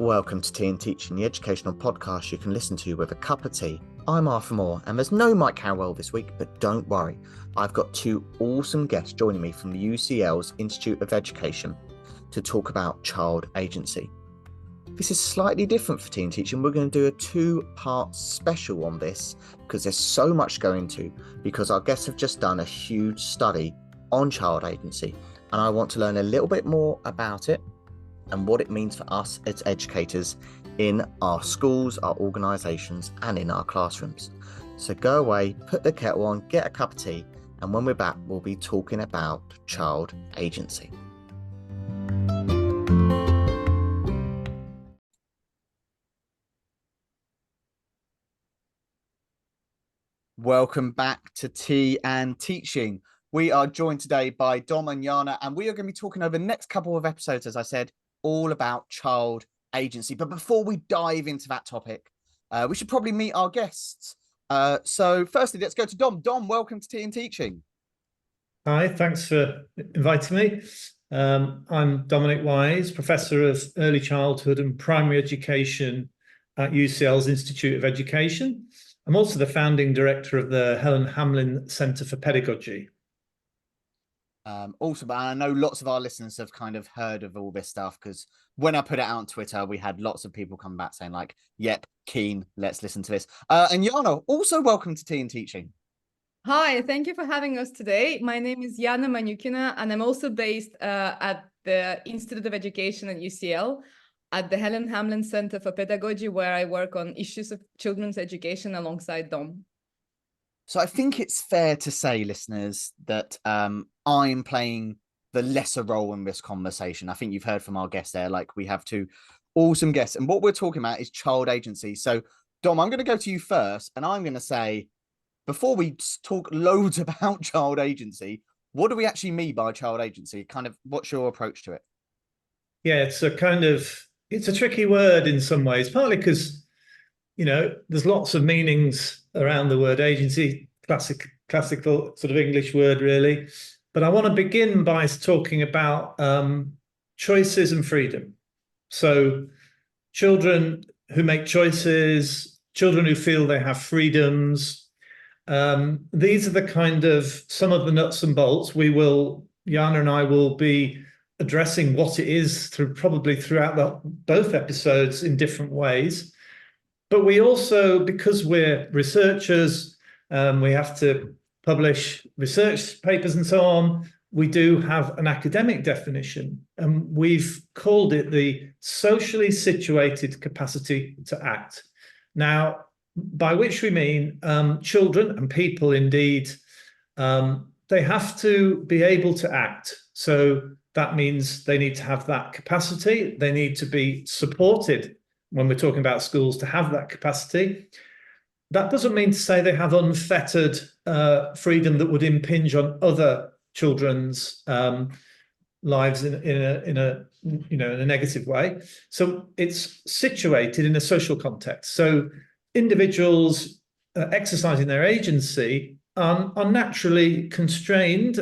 Welcome to TandTeaching, the educational podcast you can listen to with a cup of tea. I'm Arthur Moore, and there's no Mike Harwell this week, but don't worry. I've got two awesome guests joining me from the UCL's Institute of Education to talk about child agency. This is slightly different for TandTeaching. We're going to do a two-part special on this because there's so much going to, because our guests have just done a huge study on child agency, and I want to learn a little bit more about it and what it means for us as educators in our schools, our organisations, and in our classrooms. So go away, put the kettle on, get a cup of tea, and when we're back, we'll be talking about child agency. Welcome back to Tea and Teaching. We are joined today by Dom and Yana, and we are going to be talking over the next couple of episodes, as I said, all about child agency. But before we dive into that topic, we should probably meet our guests. So firstly, let's go to Dom. Dom, welcome to Tea and Teaching. Hi, thanks for inviting me. I'm Dominic Wyse, Professor of Early Childhood and Primary Education at UCL's Institute of Education. I'm also the founding director of the Helen Hamlyn Centre for Pedagogy. Awesome. I know lots of our listeners have kind of heard of all this stuff because when I put it out on Twitter, we had lots of people come back saying like, yep, keen, let's listen to this. And Yana, also welcome to Tea and Teaching. Hi, thank you for having us today. My name is Yana Manyukhina, and I'm also based at the Institute of Education at UCL, at the Helen Hamlyn Centre for Pedagogy, where I work on issues of children's education alongside Dom. So I think it's fair to say, listeners, that I'm playing the lesser role in this conversation. I think you've heard from our guests there, like we have two awesome guests. And what we're talking about is child agency. So, Dom, I'm going to go to you first, and I'm going to say, before we talk loads about child agency, what do we actually mean by child agency? Kind of, what's your approach to it? Yeah, it's a tricky word in some ways, partly because, there's lots of meanings around the word agency, classical sort of English word, really. But I want to begin by talking about choices and freedom. So children who make choices, children who feel they have freedoms, these are the kind of some of the nuts and bolts. Yana and I will be addressing what it is throughout both episodes in different ways. But we also, because we're researchers, we have to publish research papers and so on. We do have an academic definition, and we've called it the socially situated capacity to act. Now, by which we mean children and people indeed, they have to be able to act. So that means they need to have that capacity. They need to be supported when we're talking about schools to have that capacity. That doesn't mean to say they have unfettered freedom that would impinge on other children's lives in a negative way. So it's situated in a social context. So individuals exercising their agency are naturally constrained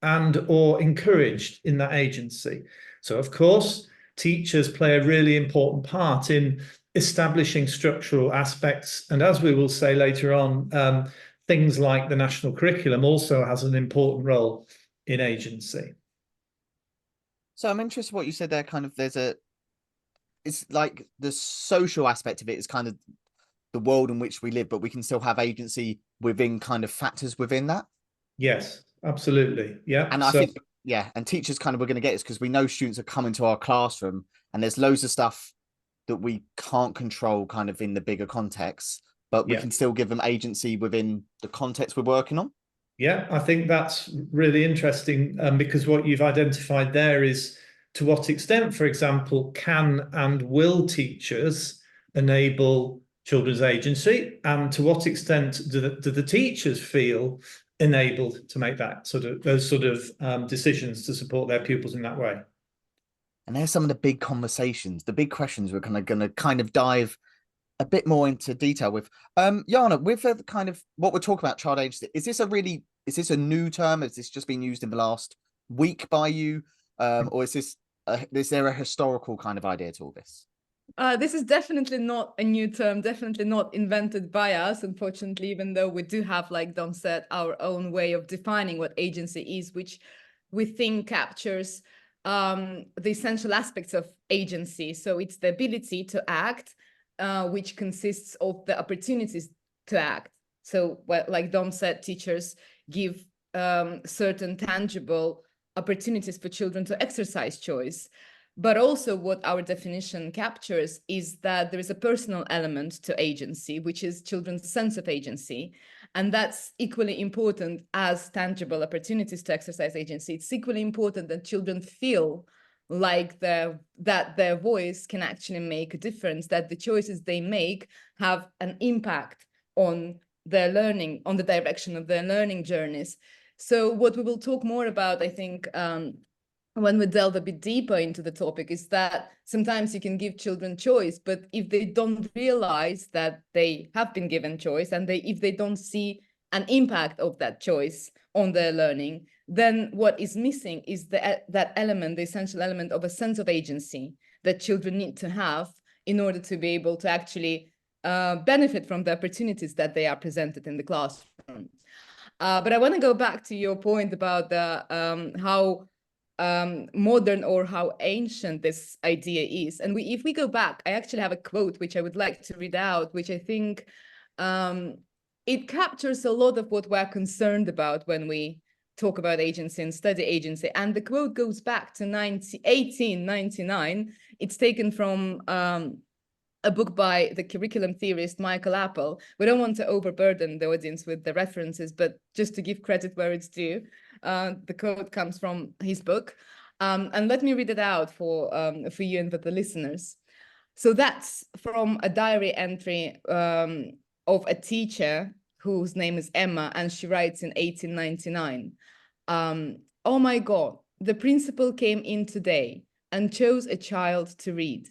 and or encouraged in that agency. So of course, teachers play a really important part in establishing structural aspects. And as we will say later on, things like the national curriculum also has an important role in agency. So I'm interested in what you said there. Kind of, it's like the social aspect of it is kind of the world in which we live, but we can still have agency within kind of factors within that. Yes, absolutely. Yeah. And I think, and teachers kind of, we're going to get this because we know students are coming to our classroom and there's loads of stuff that we can't control kind of in the bigger context, but we can still give them agency within the context we're working on. Yeah, I think that's really interesting because what you've identified there is to what extent, for example, can and will teachers enable children's agency, and to what extent do the teachers feel enabled to make those sort of decisions to support their pupils in that way. And there's some of the big conversations, the big questions we're going to kind of dive a bit more into detail with. Yana, with the kind of what we're talking about, child agency, is this a new term? Has this just been used in the last week by you? Or is there a historical kind of idea to all this? This is definitely not a new term, definitely not invented by us, unfortunately, even though we do have, like Dom said, our own way of defining what agency is, which we think captures the essential aspects of agency. So it's the ability to act, which consists of the opportunities to act. So, well, like Dom said, teachers give certain tangible opportunities for children to exercise choice. But also what our definition captures is that there is a personal element to agency, which is children's sense of agency. And that's equally important as tangible opportunities to exercise agency. It's equally important that children feel like that their voice can actually make a difference, that the choices they make have an impact on their learning, on the direction of their learning journeys. So what we will talk more about, I think, when we delve a bit deeper into the topic, is that sometimes you can give children choice, but if they don't realize that they have been given choice, and if they don't see an impact of that choice on their learning, then what is missing is that element, the essential element of a sense of agency that children need to have in order to be able to actually benefit from the opportunities that they are presented in the classroom. But I want to go back to your point about the how modern or how ancient this idea is. And if we go back, I actually have a quote which I would like to read out, which I think it captures a lot of what we're concerned about when we talk about agency and study agency. And the quote goes back to 1899. It's taken from a book by the curriculum theorist Michael Appel. We don't want to overburden the audience with the references, but just to give credit where it's due, the quote comes from his book. And let me read it out for you and for the listeners. So that's from a diary entry of a teacher whose name is Emma, and she writes in 1899, "Oh my God, the principal came in today and chose a child to read.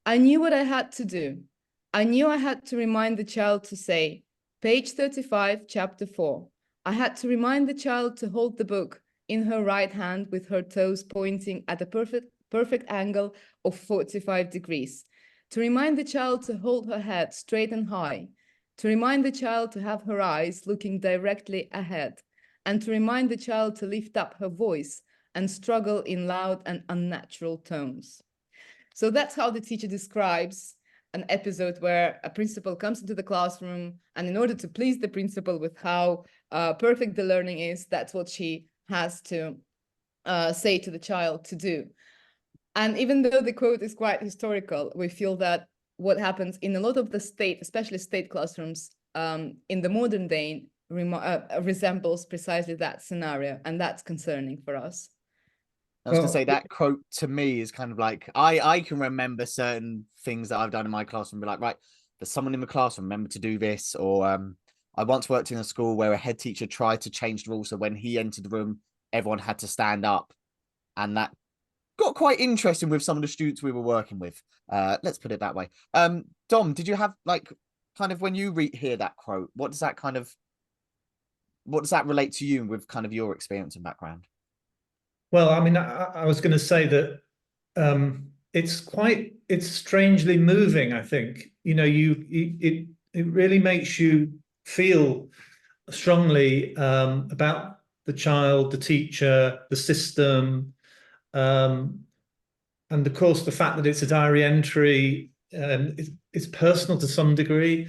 I knew what I had to do. I knew I had to remind the child to say, page 35, chapter 4. I had to remind the child to hold the book in her right hand with her toes pointing at a perfect angle of 45 degrees. To remind the child to hold her head straight and high. To remind the child to have her eyes looking directly ahead. And to remind the child to lift up her voice and struggle in loud and unnatural tones." So that's how the teacher describes an episode where a principal comes into the classroom, and in order to please the principal with how perfect the learning is, that's what she has to say to the child to do. And even though the quote is quite historical, we feel that what happens in a lot of the state, especially state classrooms in the modern day, resembles precisely that scenario, and that's concerning for us. I was going to say that quote to me is kind of like, I can remember certain things that I've done in my classroom, be like, right, there's someone in the classroom, remember to do this. Or I once worked in a school where a head teacher tried to change the rules. So when he entered the room, everyone had to stand up. And that got quite interesting with some of the students we were working with. Let's put it that way. Dom, did you have like, kind of when you hear that quote, what does that relate to you with kind of your experience and background? Well, I mean, I was going to say that it's strangely moving, I think. You know, it really makes you feel strongly about the child, the teacher, the system, and of course the fact that it's a diary entry is personal to some degree.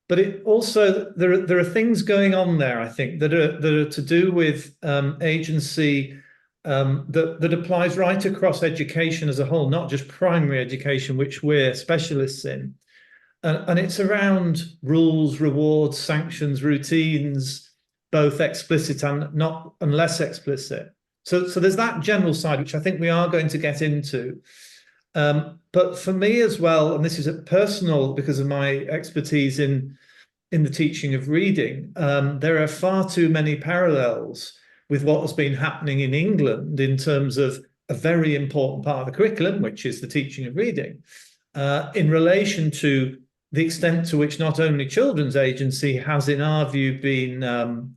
But it also there are things going on there, I think, that are to do with agency that applies right across education as a whole, not just primary education, which we're specialists in. And it's around rules, rewards, sanctions, routines, both explicit and less explicit. So there's that general side, which I think we are going to get into. But for me as well, and this is personal because of my expertise in the teaching of reading, there are far too many parallels with what has been happening in England in terms of a very important part of the curriculum, which is the teaching of reading, in relation to the extent to which not only children's agency has, in our view, been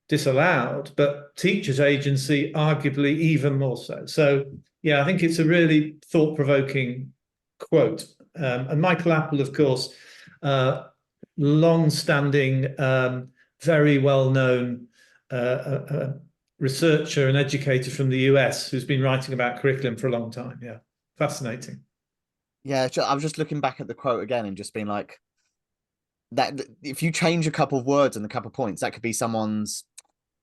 disallowed, but teachers' agency arguably even more so. So, yeah, I think it's a really thought-provoking quote. And Michael Apple, of course, long-standing, very well-known researcher and educator from the US who's been writing about curriculum for a long time. Yeah, fascinating. Yeah, I was just looking back at the quote again and just being like, that if you change a couple of words and a couple of points, that could be someone's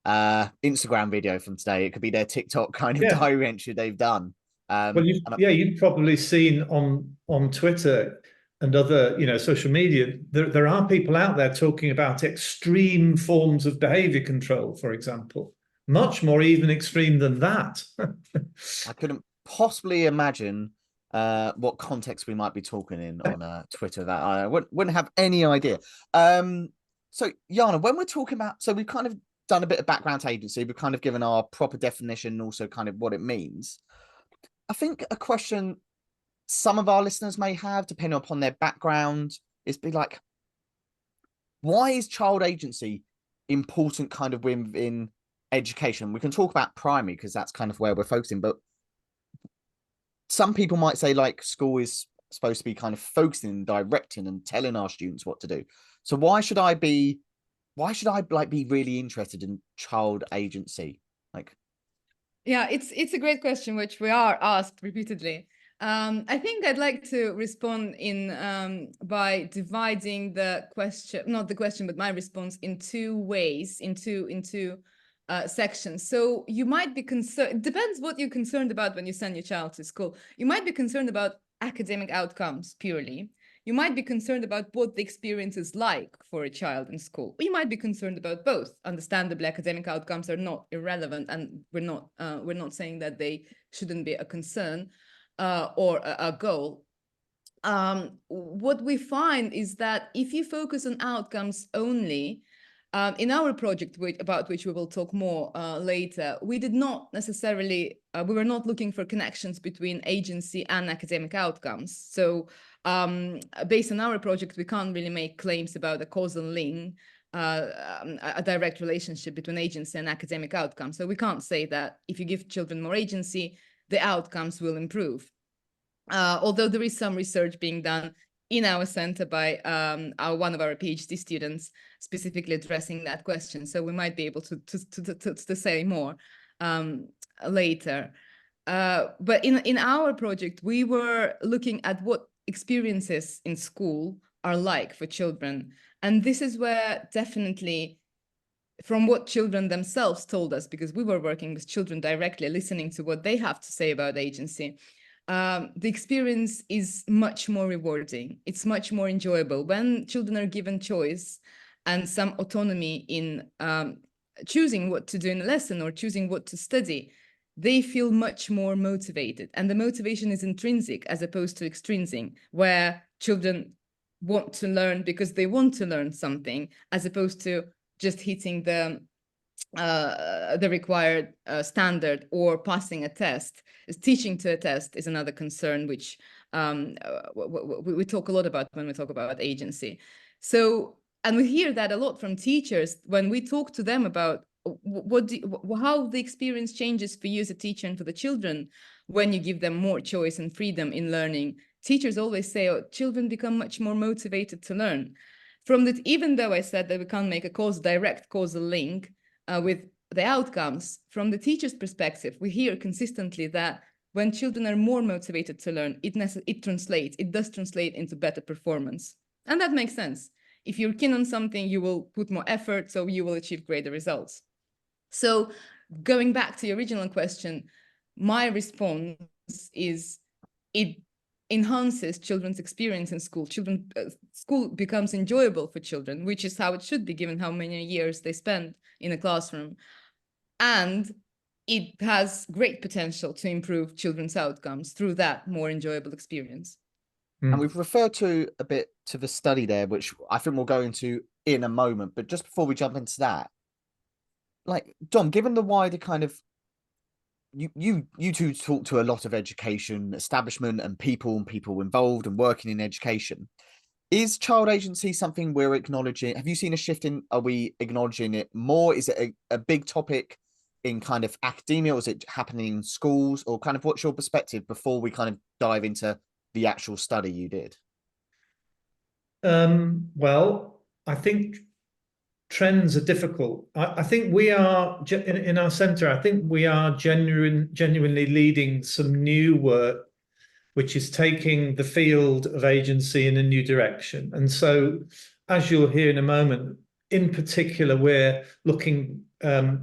Instagram video from today. It could be their TikTok kind of diary entry they've done. Well, you've probably seen on Twitter and other, social media, there are people out there talking about extreme forms of behavior control, for example, much more even extreme than that. I couldn't possibly imagine what context we might be talking in on Twitter that I wouldn't have any idea. So Yana, when we're talking about, so we've kind of done a bit of background to agency, we've kind of given our proper definition and also kind of what it means. I think a question some of our listeners may have, depending upon their background, is be like, why is child agency important kind of within education? We can talk about primary because that's kind of where we're focusing, but some people might say like school is supposed to be kind of focusing and directing and telling our students what to do. So why should I be really interested in child agency? Yeah, it's a great question, which we are asked repeatedly. I think I'd like to respond in by dividing the question, not the question, but my response in two ways, into sections. So you might be concerned, it depends what you're concerned about when you send your child to school. You might be concerned about academic outcomes purely. You might be concerned about what the experience is like for a child in school. You might be concerned about both. Understandably, academic outcomes are not irrelevant, and we're not saying that they shouldn't be a concern or a goal. What we find is that if you focus on outcomes only, in our project, about which we will talk more later, we did not necessarily, we were not looking for connections between agency and academic outcomes. So based on our project, we can't really make claims about a causal link, a direct relationship between agency and academic outcomes. So we can't say that if you give children more agency, the outcomes will improve. Although there is some research being done in our center by one of our PhD students specifically addressing that question. So we might be able to say more later. But in our project, we were looking at what experiences in school are like for children. And this is where definitely, from what children themselves told us, because we were working with children directly, listening to what they have to say about agency, the experience is much more rewarding. It's much more enjoyable when children are given choice and some autonomy in choosing what to do in a lesson or choosing what to study. They feel much more motivated, and the motivation is intrinsic as opposed to extrinsic, where children want to learn because they want to learn something, as opposed to just hitting the required standard or passing a test. Teaching to a test is another concern, which we talk a lot about when we talk about agency. So, and we hear that a lot from teachers when we talk to them about how the experience changes for you as a teacher and for the children when you give them more choice and freedom in learning. Teachers always say, oh, children become much more motivated to learn. From that, even though I said that we can't make a direct causal link with the outcomes, from the teacher's perspective, we hear consistently that when children are more motivated to learn, it does translate into better performance. And that makes sense. If you're keen on something, you will put more effort, so you will achieve greater results. So going back to your original question, my response is it enhances children's experience in school. School becomes enjoyable for children, which is how it should be, given how many years they spend in a classroom. And it has great potential to improve children's outcomes through that more enjoyable experience. And we've referred to a bit to the study there, which I think we'll go into in a moment. But just before we jump into that, like, Dom, given the wider kind of, you two talk to a lot of education establishment and people involved and working in education. Is child agency something we're acknowledging? Have you seen a shift in, are we acknowledging it more? Is it a big topic in kind of academia, or is it happening in schools, or kind of what's your perspective before we kind of dive into the actual study you did? Well, I think trends are difficult. I think we are in our centre. I think we are genuinely leading some new work, which is taking the field of agency in a new direction. And so, as you'll hear in a moment, in particular, we're looking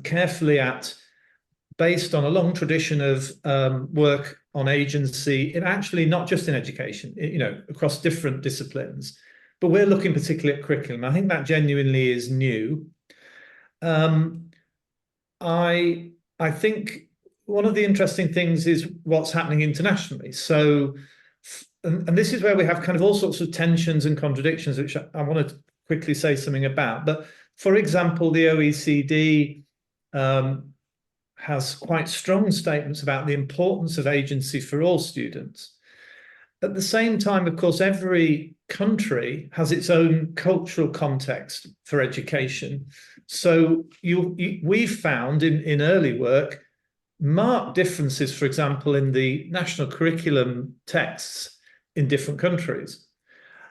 carefully at, based on a long tradition of work on agency, in actually not just in education, across different disciplines, but we're looking particularly at curriculum. I think that genuinely is new. I think one of the interesting things is what's happening internationally. So, and this is where we have kind of all sorts of tensions and contradictions, which I want to quickly say something about. But for example, the OECD has quite strong statements about the importance of agency for all students. At the same time, of course, every country has its own cultural context for education. So we've found in early work marked differences, for example, in the national curriculum texts in different countries.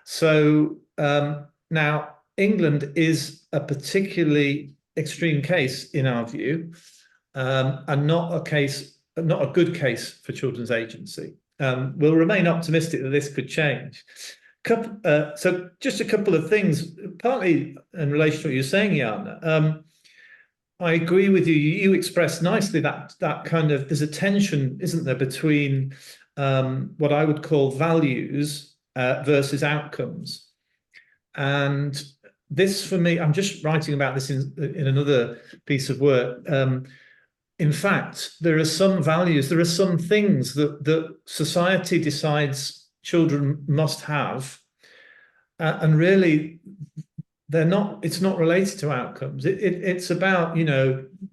So now England is a particularly extreme case in our view, and not a good case for children's agency. We'll remain optimistic that this could change. So just a couple of things, partly in relation to what you're saying, Yana. I agree with you. You expressed nicely that kind of, there's a tension, isn't there, between what I would call values versus outcomes. And this, for me, I'm just writing about this in another piece of work. In fact, there are some values, there are some things that society decides children must have, and really it's not related to outcomes. It's about,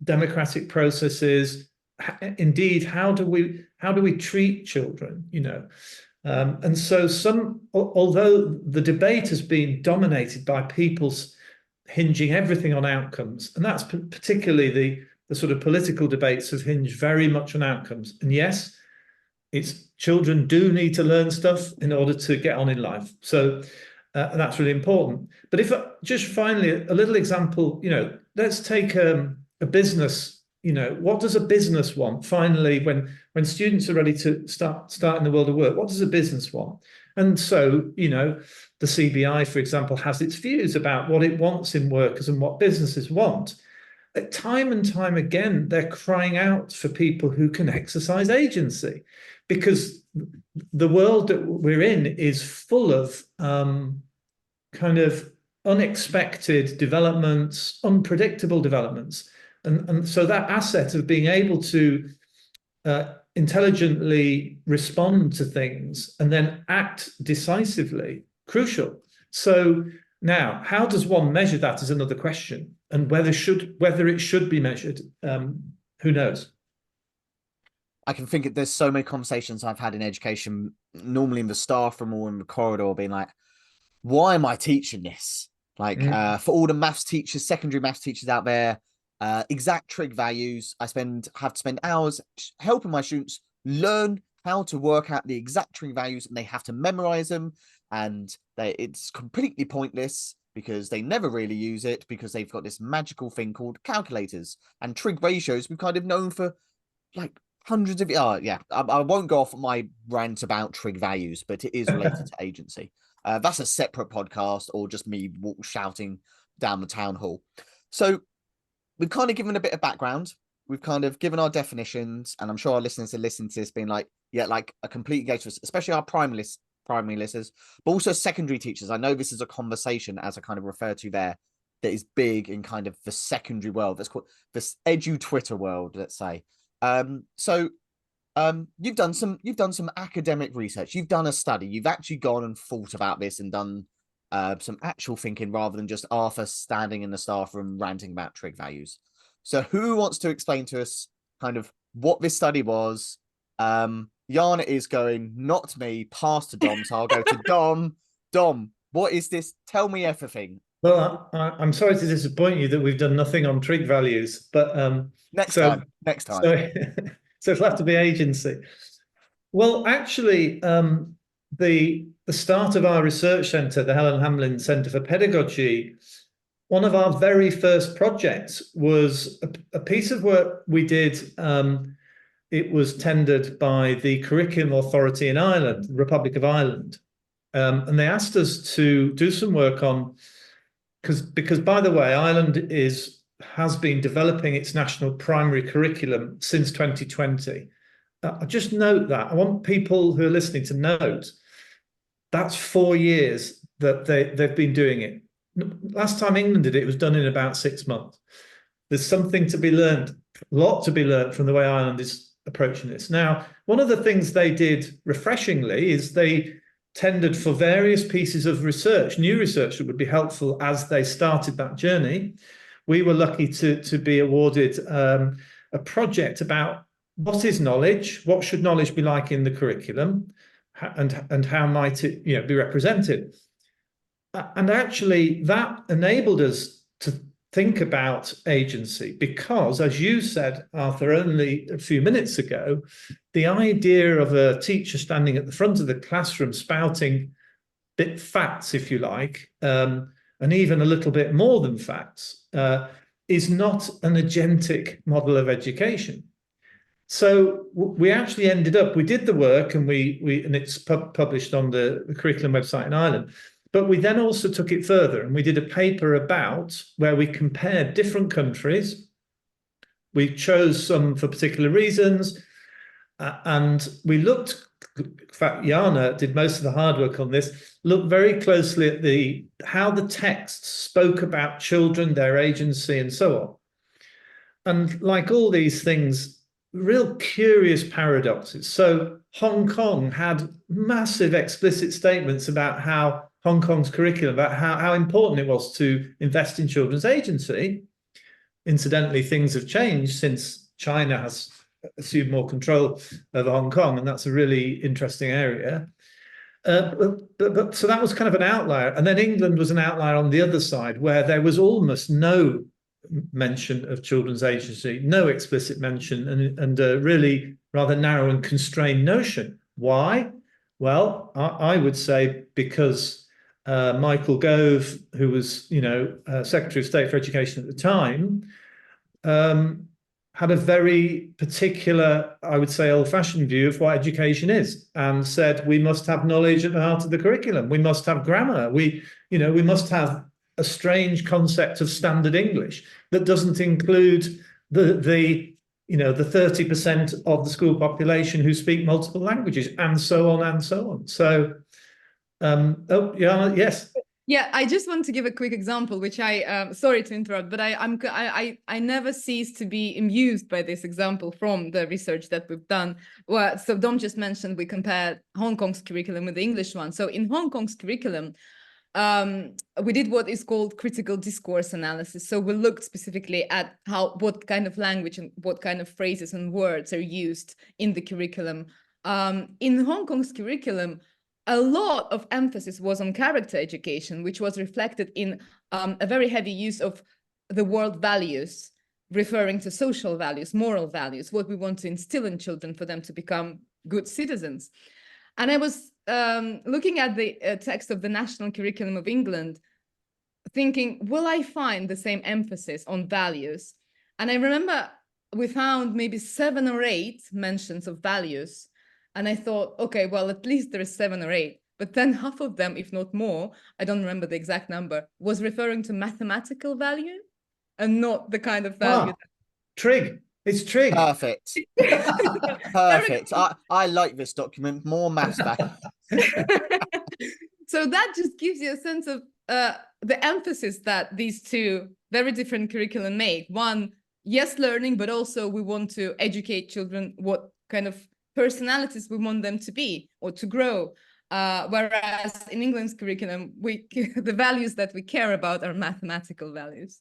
democratic processes. Indeed, how do we treat children, and so although the debate has been dominated by people's hinging everything on outcomes, and that's particularly the sort of political debates have hinged very much on outcomes. And yes, children do need to learn stuff in order to get on in life. So that's really important. But if just finally a little example, let's take a business. What does a business want? Finally, when students are ready to start in the world of work, what does a business want? And so, the CBI, for example, has its views about what it wants in workers and what businesses want. Time and time again, they're crying out for people who can exercise agency, because the world that we're in is full of kind of unexpected developments, unpredictable developments. And so that asset of being able to intelligently respond to things and then act decisively, crucial. So now, how does one measure that is another question. And whether it should be measured, who knows? I can think there's so many conversations I've had in education, normally in the staff room or in the corridor, being like, why am I teaching this? Like, for all the maths teachers, secondary maths teachers out there, exact trig values, have to spend hours helping my students learn how to work out the exact trig values, and they have to memorize them, and it's completely pointless because they never really use it, because they've got this magical thing called calculators and trig ratios we've kind of known for like hundreds of years. I won't go off on my rant about trig values, but it is related to agency. That's a separate podcast, or just me shouting down the town hall. So we've kind of given a bit of background. We've kind of given our definitions, and I'm sure our listeners are listening to this being like, like a complete engagement, especially our primary listeners, but also secondary teachers. I know this is a conversation, as I kind of refer to there, that is big in kind of the secondary world. That's called this edu Twitter world, let's say. You've done some academic research. You've done a study. You've actually gone and thought about this and done some actual thinking, rather than just Arthur standing in the staff room ranting about trig values. So who wants to explain to us kind of what this study was? Yana is going, not me, pass to Dom. So I'll go to Dom. Dom, what is this? Tell me everything. Well, I'm sorry to disappoint you that we've done nothing on trig values, but next time. So it'll have to be agency. Well, actually, the start of our research centre, the Helen Hamlyn Centre for Pedagogy, one of our very first projects was a piece of work we did. It was tendered by the Curriculum Authority in Ireland, the Republic of Ireland. And they asked us to do some work on, because by the way, Ireland has been developing its national primary curriculum since 2020. I just note that. I want people who are listening to note that's 4 years that they've been doing it. Last time England did it, it was done in about 6 months. There's something to be learned, a lot to be learned from the way Ireland is approaching this. Now, one of the things they did refreshingly is they tendered for various pieces of research, new research that would be helpful as they started that journey. We were lucky to be awarded a project about what is knowledge, what should knowledge be like in the curriculum, and how might it be represented. And actually, that enabled us to think about agency because, as you said, Arthur, only a few minutes ago, the idea of a teacher standing at the front of the classroom spouting facts, if you like, and even a little bit more than facts, is not an agentic model of education. So we actually ended up, we did the work and and it's published on the curriculum website in Ireland. But we then also took it further and we did a paper about where we compared different countries. We chose some for particular reasons. And we looked, in fact, Yana did most of the hard work on this, looked very closely at how the texts spoke about children, their agency, and so on. And like all these things, real curious paradoxes. So Hong Kong had massive explicit statements about how Hong Kong's curriculum, about how important it was to invest in children's agency. Incidentally, things have changed since China has assumed more control over Hong Kong, and that's a really interesting area. But so that was kind of an outlier. And then England was an outlier on the other side, where there was almost no mention of children's agency, no explicit mention, and a really rather narrow and constrained notion. Why? Well, I would say because Michael Gove, who was, Secretary of State for Education at the time, had a very particular, I would say, old-fashioned view of what education is, and said we must have knowledge at the heart of the curriculum. We must have grammar. We must have a strange concept of standard English that doesn't include the 30% of the school population who speak multiple languages, and so on and so on. So, yes. Yeah, I just want to give a quick example, which sorry to interrupt, but I never cease to be amused by this example from the research that we've done. Well, so Dom just mentioned we compared Hong Kong's curriculum with the English one. So in Hong Kong's curriculum, we did what is called critical discourse analysis. So we looked specifically at what kind of language and what kind of phrases and words are used in the curriculum. In Hong Kong's curriculum, a lot of emphasis was on character education, which was reflected in a very heavy use of the word values, referring to social values, moral values, what we want to instill in children for them to become good citizens. And I was looking at the text of the National Curriculum of England, thinking, will I find the same emphasis on values? And I remember we found maybe 7 or 8 mentions of values. And I thought, okay, well, at least there is 7 or 8. But then half of them, if not more, I don't remember the exact number, was referring to mathematical value and not the kind of value. Trig. It's trig. Perfect. Perfect. I like this document. More maths back. So that just gives you a sense of the emphasis that these two very different curriculum make. One, yes, learning, but also we want to educate children what kind of personalities we want them to be or to grow. Whereas in England's curriculum, the values that we care about are mathematical values.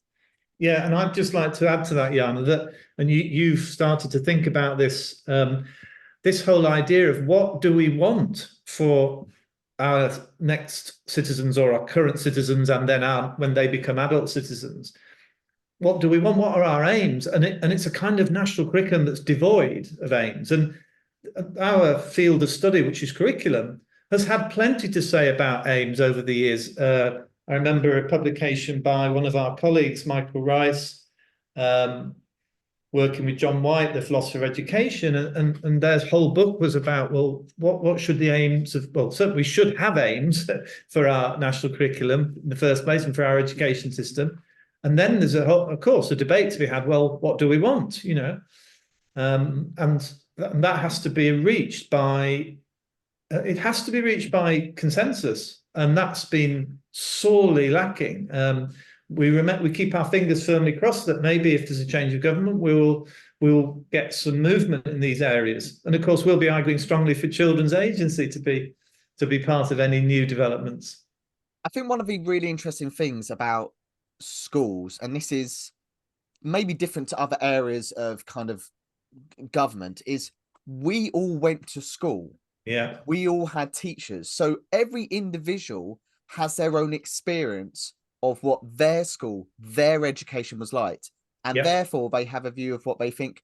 Yeah, and I'd just like to add to that, Yana, and you've started to think about this, this whole idea of what do we want for our next citizens or our current citizens, and then when they become adult citizens. What do we want? What are our aims? And it's a kind of national curriculum that's devoid of aims. And our field of study, which is curriculum, has had plenty to say about aims over the years. I remember a publication by one of our colleagues, Michael Rice, working with John White, the philosopher of education, and their whole book was about, well, what should the aims of, well, certainly we should have aims for our national curriculum in the first place and for our education system. And then there's of course, a debate to be had, well, what do we want, you know? And that has to be reached by, it has to be reached by consensus, and that's been sorely lacking. We keep our fingers firmly crossed that maybe if there's a change of government, we'll get some movement in these areas. And of course, we'll be arguing strongly for Children's Agency to be part of any new developments. I think one of the really interesting things about schools, and this is maybe different to other areas of kind of government, is we all went to school. Yeah. We all had teachers. So every individual has their own experience of what their school, their education was like. And therefore they have a view of what they think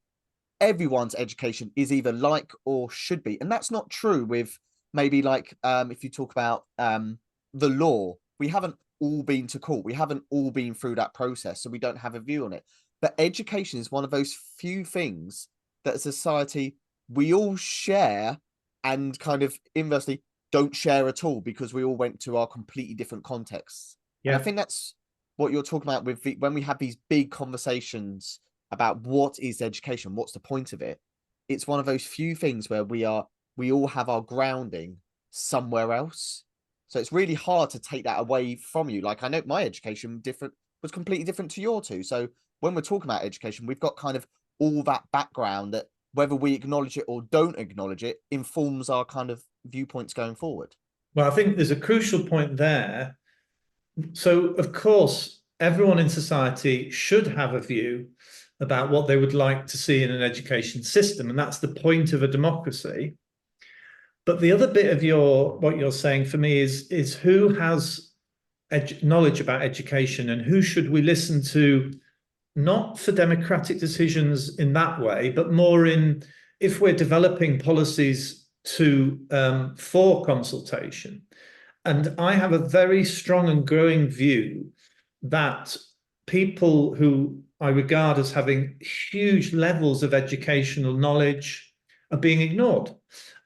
everyone's education is either like or should be. And that's not true with maybe like, if you talk about the law, we haven't all been to court. We haven't all been through that process. So we don't have a view on it. But education is one of those few things that as a society, we all share and kind of inversely don't share at all because we all went to our completely different contexts. And I think that's what you're talking about with when we have these big conversations about what is education, what's the point of it. It's one of those few things where we all have our grounding somewhere else. So it's really hard to take that away from you. Like I know my education was completely different to your two. So when we're talking about education, we've got kind of all that background that whether we acknowledge it or don't acknowledge it informs our kind of viewpoints going forward. Well, I think there's a crucial point there. So, of course, everyone in society should have a view about what they would like to see in an education system, and that's the point of a democracy. But the other bit of what you're saying for me is who has knowledge about education and who should we listen to, not for democratic decisions in that way, but more in if we're developing policies for consultation. And I have a very strong and growing view that people who I regard as having huge levels of educational knowledge are being ignored.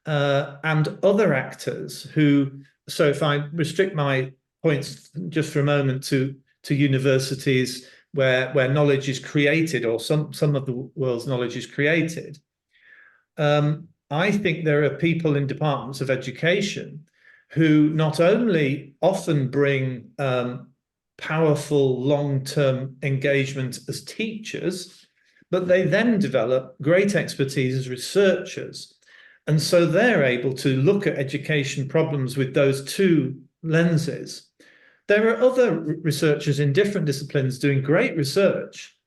And other actors who, so if I restrict my points just for a moment to universities where knowledge is created, or some of the world's knowledge is created, I think there are people in departments of education who not only often bring powerful long-term engagement as teachers, but they then develop great expertise as researchers. And so they're able to look at education problems with those two lenses. There are other researchers in different disciplines doing great research,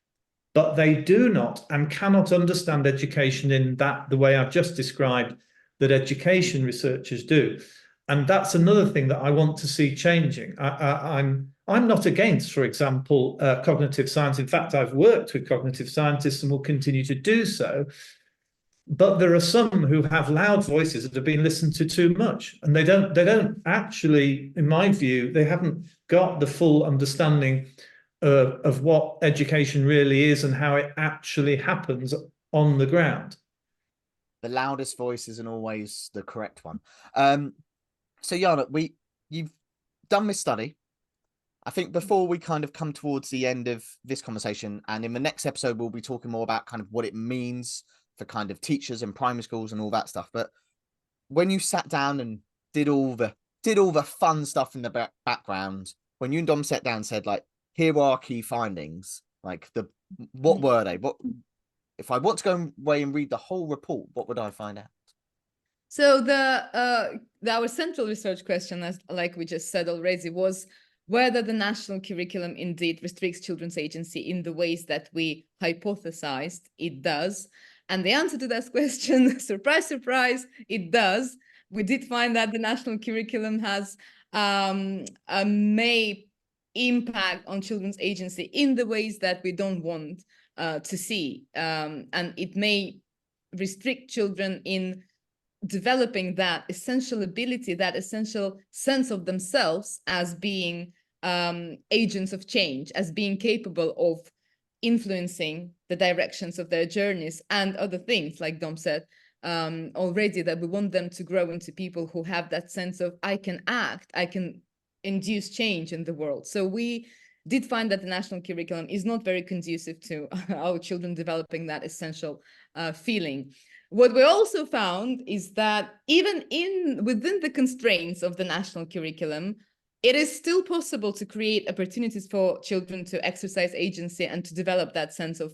but they do not and cannot understand education in the way I've just described that education researchers do. And that's another thing that I want to see changing. I'm not against, for example, cognitive science. In fact, I've worked with cognitive scientists and will continue to do so. But there are some who have loud voices that have been listened to too much, and they don't actually, in my view, they haven't got the full understanding of what education really is and how it actually happens on the ground. The loudest voice isn't always the correct one. So Yana, you've done this study. I think before we kind of come towards the end of this conversation, and in the next episode, we'll be talking more about kind of what it means for kind of teachers in primary schools and all that stuff. But when you sat down and did all the fun stuff in the background, when you and Dom sat down and said, like, here are our key findings, like what were they? What if I want to go away and read the whole report, what would I find out? So our central research question, like we just said already, was whether the national curriculum indeed restricts children's agency in the ways that we hypothesized it does. And the answer to that question, surprise, surprise, it does. We did find that the national curriculum has a may impact on children's agency in the ways that we don't want to see. And it may restrict children in developing that essential ability, that essential sense of themselves as being agents of change, as being capable of influencing the directions of their journeys and other things, like Dom said already, that we want them to grow into people who have that sense of, I can act, I can induce change in the world. So we did find that the national curriculum is not very conducive to our children developing that essential feeling. What we also found is that even within the constraints of the national curriculum, it is still possible to create opportunities for children to exercise agency and to develop that sense of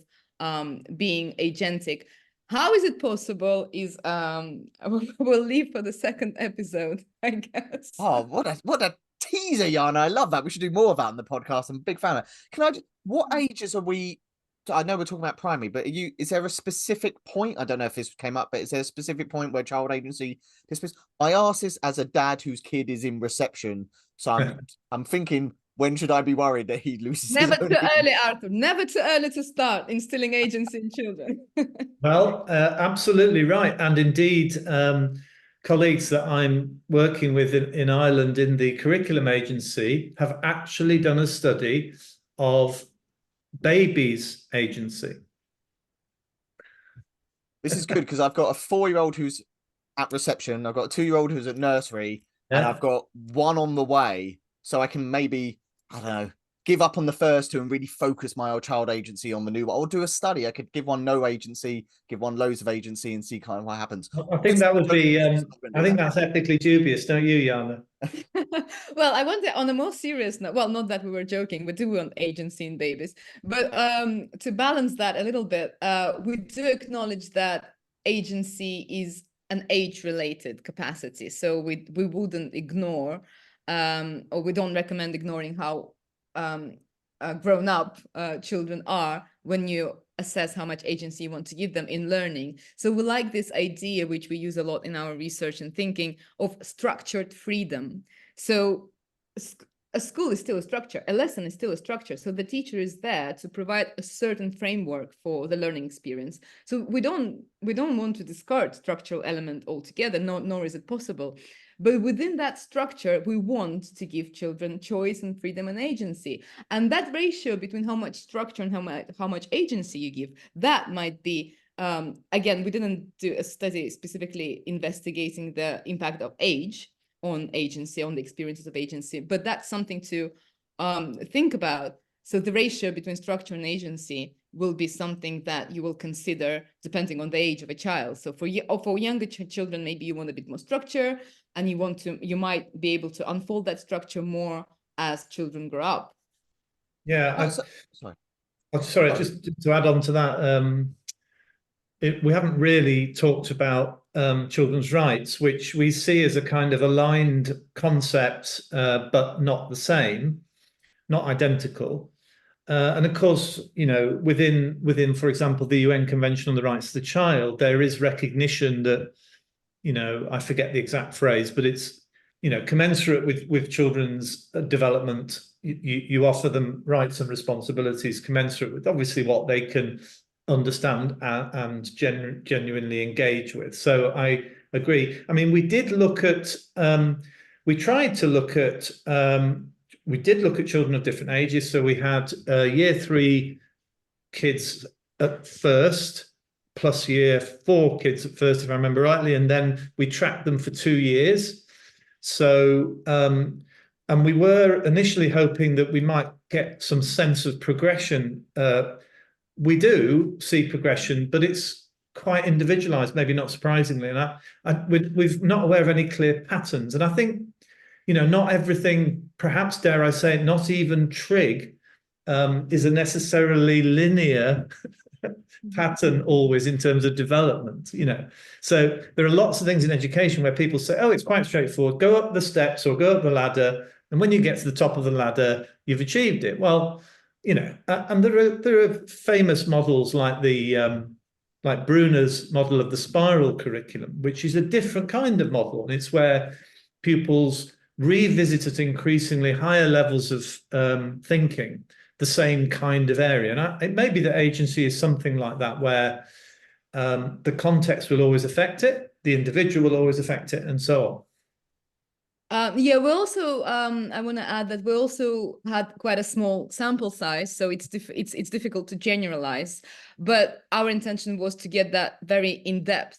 being agentic. How is it possible is we'll leave for the second episode, I guess. Oh, what a teaser, Yana. I love that. We should do more of that on the podcast. I'm a big fan of it. Can I what ages are we? I know we're talking about primary, but is there a specific point? I don't know if this came up, but is there a specific point where child agency dismissed? I ask this as a dad whose kid is in reception. So I'm thinking, when should I be worried that he loses Never his own too early, Arthur. Never too early to start instilling agency in children. Well, absolutely right. And indeed, colleagues that I'm working with in Ireland in the curriculum agency have actually done a study of babies' agency. This is good because I've got a 4-year-old who's at reception. I've got a 2-year-old who's at nursery, and I've got one on the way. So I can maybe, I don't know, give up on the first two and really focus my old child agency on the new one. Or do a study. I could give one no agency, give one loads of agency, and see kind of what happens. I think that would be, I think that's ethically dubious, don't you, Yana? Well, I want to, on a more serious note, well, not that we were joking, we do want agency in babies, but to balance that a little bit, we do acknowledge that agency is an age-related capacity. So we wouldn't ignore, or we don't recommend ignoring how grown-up children are when you assess how much agency you want to give them in learning. So we like this idea, which we use a lot in our research and thinking, of structured freedom. So a school is still a structure, a lesson is still a structure. So the teacher is there to provide a certain framework for the learning experience. So we don't want to discard structural element altogether, nor is it possible. But within that structure, we want to give children choice and freedom and agency. And that ratio between how much structure and how much agency you give, that might be, again, we didn't do a study specifically investigating the impact of age on agency, on the experiences of agency, but that's something to think about. So the ratio between structure and agency will be something that you will consider depending on the age of a child. So for younger children, maybe you want a bit more structure, and you might be able to unfold that structure more as children grow up. Yeah, sorry, just to add on to that, we haven't really talked about children's rights, which we see as a kind of aligned concept, but not the same, not identical. And of course, you know, within, for example, the UN Convention on the Rights of the Child, there is recognition that, you know, I forget the exact phrase, but it's, you know, commensurate with children's development. You offer them rights and responsibilities commensurate with obviously what they can understand and genuinely engage with. So I agree. I mean, we did look at, we did look at children of different ages. So we had year 3 kids at first, plus year 4 kids at first, if I remember rightly. And then we tracked them for 2 years. So, and we were initially hoping that we might get some sense of progression. We do see progression, but it's quite individualized, maybe not surprisingly. And we're not aware of any clear patterns. And I think, you know, not everything, perhaps dare I say, not even trig, is a necessarily linear pattern always in terms of development, you know. So there are lots of things in education where people say, oh, it's quite straightforward, go up the steps or go up the ladder, and when you get to the top of the ladder, you've achieved it. Well, you know, and there are famous models like like Bruner's model of the spiral curriculum, which is a different kind of model, and it's where pupils revisit at increasingly higher levels of thinking the same kind of area. And it may be that agency is something like that, where the context will always affect it, the individual will always affect it, and so on. Yeah, we also, I want to add that we also had quite a small sample size, so it's difficult to generalize, but our intention was to get that very in-depth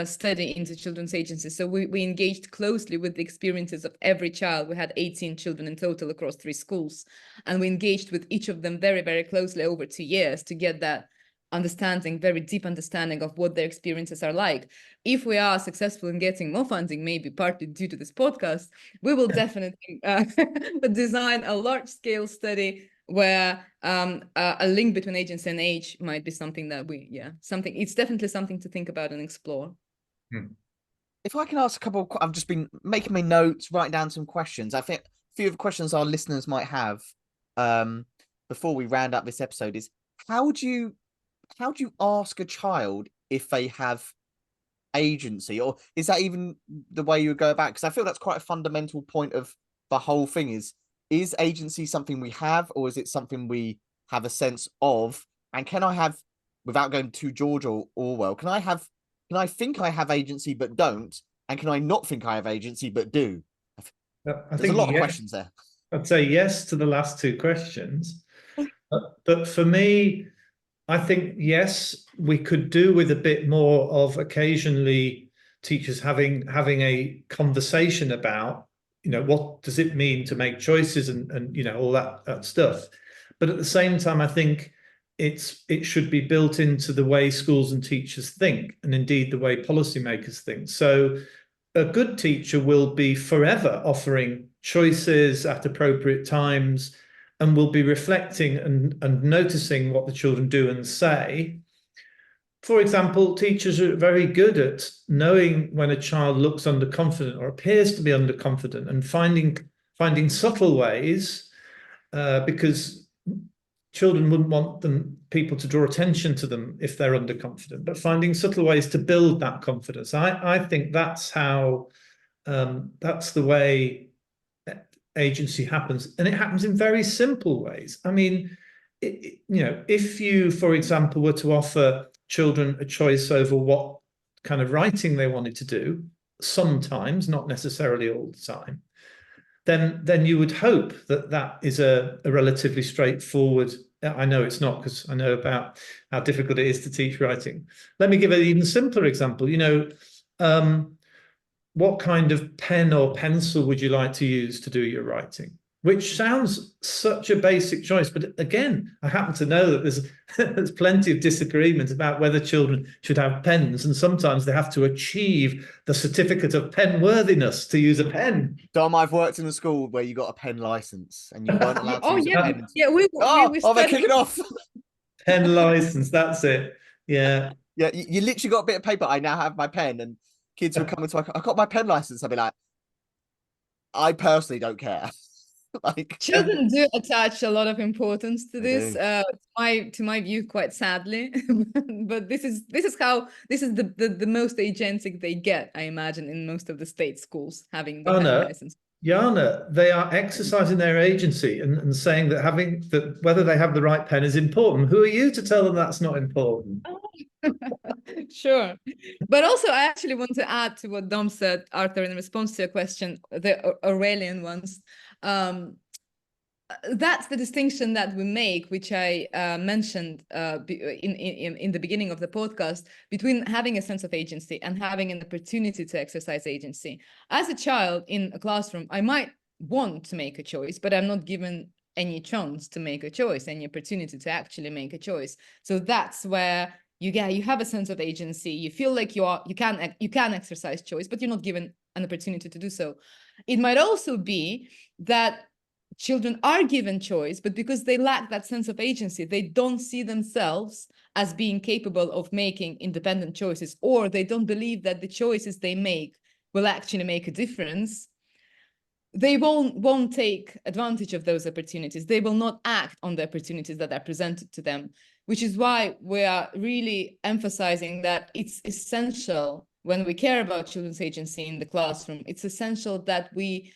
study into children's agency. So we engaged closely with the experiences of every child. We had 18 children in total across 3 schools, and we engaged with each of them very, very closely over 2 years to get that understanding, very deep understanding of what their experiences are like. If we are successful in getting more funding, maybe partly due to this podcast, we will definitely design a large-scale study where a link between agency and age might be something that it's definitely something to think about and explore. If I can ask a couple, I've just been making my notes, writing down some questions. I think a few of the questions our listeners might have before we round up this episode is, how do you ask a child if they have agency, or is that even the way you would go about? Because I feel that's quite a fundamental point of the whole thing. Is agency something we have, or is it something we have a sense of? And can I have, without going too George or Orwell, can I think I have agency but don't, and can I not think I have agency but do? There's a lot of questions there. I'd say yes to the last 2 questions, but for me, I think, yes, we could do with a bit more of occasionally teachers having a conversation about, what does it mean to make choices and all that stuff. But at the same time, I think it should be built into the way schools and teachers think, and indeed the way policymakers think. So a good teacher will be forever offering choices at appropriate times, and will be reflecting and noticing what the children do and say. For example, teachers are very good at knowing when a child looks underconfident or appears to be underconfident, and finding subtle ways, because children wouldn't want people to draw attention to them if they're underconfident, but finding subtle ways to build that confidence. I think that's how, that's the way agency happens, and it happens in very simple ways. I mean, if you, for example, were to offer children a choice over what kind of writing they wanted to do, sometimes, not necessarily all the time, then you would hope that is a relatively straightforward. I know it's not, because I know about how difficult it is to teach writing. Let me give an even simpler example. What kind of pen or pencil would you like to use to do your writing? Which sounds such a basic choice, but again, I happen to know that there's plenty of disagreement about whether children should have pens, and sometimes they have to achieve the certificate of pen worthiness to use a pen. Dom, I've worked in a school where you got a pen license and you weren't allowed to use a pen. Yeah, they're kicking off. Pen license, that's it. Yeah. Yeah, you literally got a bit of paper. I now have my pen, and kids would come into, I got my pen license. I'd be like, I personally don't care. Children do attach a lot of importance to this, to my view, quite sadly. But this is the most agentic they get, I imagine, in most of the state schools, having the pen license. Yana, they are exercising their agency and saying that whether they have the right pen is important. Who are you to tell them that's not important? Sure. But also, I actually want to add to what Dom said, Arthur, in response to your question, the Aurelian ones. That's the distinction that we make, which I mentioned in the beginning of the podcast, between having a sense of agency and having an opportunity to exercise agency. As a child in a classroom, I might want to make a choice, but I'm not given any chance to make a choice, any opportunity to actually make a choice. So that's where you have a sense of agency. You feel like you can exercise choice, but you're not given an opportunity to do so. It might also be that children are given choice, but because they lack that sense of agency, they don't see themselves as being capable of making independent choices, or they don't believe that the choices they make will actually make a difference. They won't take advantage of those opportunities. They will not act on the opportunities that are presented to them, which is why we are really emphasizing that it's essential, when we care about children's agency in the classroom, it's essential that we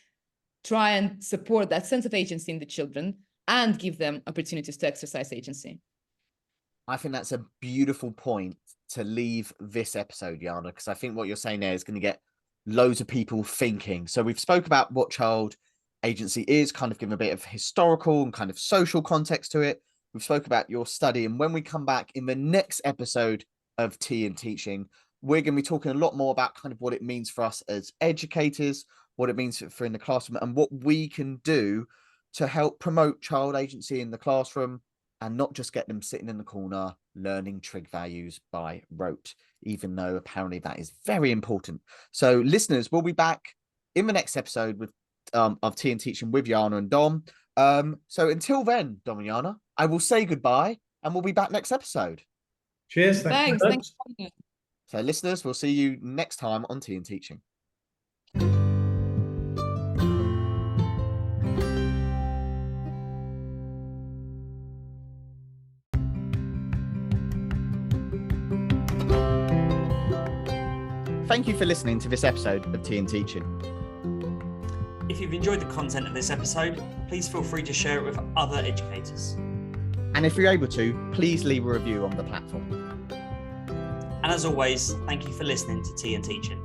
try and support that sense of agency in the children and give them opportunities to exercise agency. I think that's a beautiful point to leave this episode, Yana, because I think what you're saying there is going to get loads of people thinking. So we've spoke about what child agency is, kind of given a bit of historical and kind of social context to it. We've spoke about your study. And when we come back in the next episode of Tea and Teaching, we're going to be talking a lot more about kind of what it means for us as educators, what it means for in the classroom, and what we can do to help promote child agency in the classroom and not just get them sitting in the corner learning trig values by rote, even though apparently that is very important. So listeners, we'll be back in the next episode with of Tea and Teaching with Yana and Dom. So until then, Dom and Yana, I will say goodbye and we'll be back next episode. Cheers. Thanks. Thanks. So listeners, we'll see you next time on Tea and Teaching. Thank you for listening to this episode of Tea and Teaching. If you've enjoyed the content of this episode, please feel free to share it with other educators. And if you're able to, please leave a review on the platform. And as always, thank you for listening to Tea and Teaching.